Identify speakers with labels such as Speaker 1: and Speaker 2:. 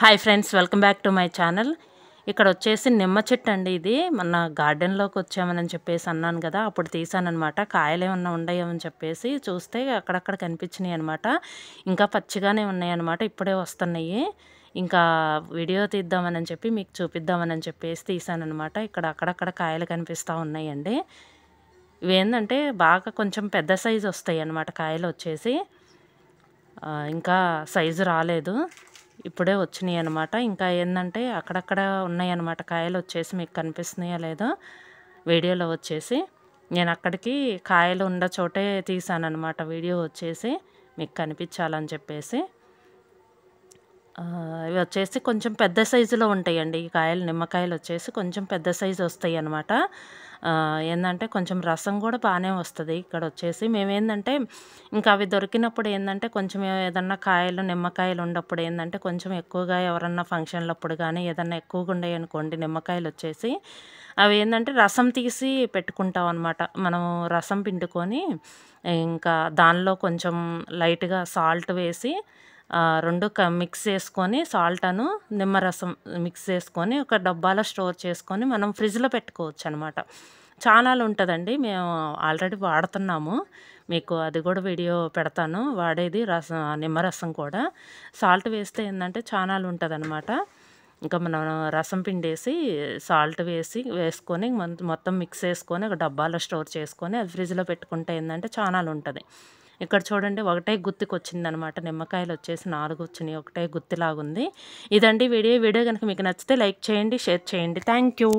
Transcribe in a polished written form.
Speaker 1: Hi friends, welcome back to my channel. ఇక్కడ వచ్చేసి నిమ్మ చెట్టు అండి. ఇది మన గార్డెన్లోకి వచ్చామని చెప్పేసి అన్నాను కదా, అప్పుడు తీసానమాట. కాయలు ఏమన్నా ఉన్నాయేమని చెప్పేసి చూస్తే అక్కడక్కడ కనిపించినాయి అనమాట. ఇంకా పచ్చిగానే ఉన్నాయన్నమాట, ఇప్పుడే వస్తున్నాయి. ఇంకా వీడియో తీద్దామని చెప్పి మీకు చూపిద్దామని చెప్పేసి తీసానమాట. ఇక్కడ అక్కడక్కడ కాయలు కనిపిస్తూ ఉన్నాయండి. ఇవేంటంటే బాగా కొంచెం పెద్ద సైజు వస్తాయి అన్నమాట కాయలు వచ్చేసి. ఇంకా సైజు రాలేదు, ఇప్పుడే వచ్చినాయి అనమాట. ఇంకా ఏంటంటే అక్కడక్కడ ఉన్నాయన్నమాట కాయలు వచ్చేసి. మీకు కనిపిస్తున్నాయా లేదో వీడియోలో వచ్చేసి. నేను అక్కడికి కాయలు ఉన్న చోటే తీసానమాట వీడియో వచ్చేసి, మీకు కనిపించాలని చెప్పేసి. ఇవి వచ్చేసి కొంచెం పెద్ద సైజులో ఉంటాయండి ఈ కాయలు. నిమ్మకాయలు వచ్చేసి కొంచెం పెద్ద సైజు వస్తాయి అన్నమాట. ఏంటంటే కొంచెం రసం కూడా బాగానే వస్తుంది. ఇక్కడ వచ్చేసి మేమేందంటే ఇంకా అవి దొరికినప్పుడు ఏంటంటే కొంచెం ఏదన్నా కాయలు నిమ్మకాయలు ఉన్నప్పుడు ఏంటంటే కొంచెం ఎక్కువగా ఎవరన్నా ఫంక్షన్లప్పుడు కానీ ఏదన్నా ఎక్కువగా ఉన్నాయి అనుకోండి నిమ్మకాయలు వచ్చేసి, అవి ఏంటంటే రసం తీసి పెట్టుకుంటాం అనమాట. మనం రసం పిండుకొని ఇంకా దానిలో కొంచెం లైట్గా సాల్ట్ వేసి రెండు మిక్స్ చేసుకొని, సాల్ట్ను నిమ్మరసం మిక్స్ చేసుకొని ఒక డబ్బాలో స్టోర్ చేసుకొని మనం ఫ్రిడ్జ్లో పెట్టుకోవచ్చు అనమాట. చానాలు ఉంటుందండి. మేము ఆల్రెడీ వాడుతున్నాము, మీకు అది కూడా వీడియో పెడతాను వాడేది. నిమ్మరసం కూడా సాల్ట్ వేస్తే ఏంటంటే చానాలు ఉంటుందన్నమాట. ఇంకా మనం రసం పిండేసి సాల్ట్ వేసుకొని మొత్తం మిక్స్ చేసుకొని ఒక డబ్బాలో స్టోర్ చేసుకొని అది ఫ్రిడ్జ్లో పెట్టుకుంటే ఏంటంటే చానాలు ఉంటుంది. ఇక్కడ చూడండి, ఒకటే గుత్తికొచ్చిందనమాట. నిమ్మకాయలు వచ్చేసి 4 వచ్చినాయి, ఒకటే గుత్తిలాగుంది. ఇదండి వీడియో కనుక మీకు నచ్చితే లైక్ చేయండి, షేర్ చేయండి. Thank you.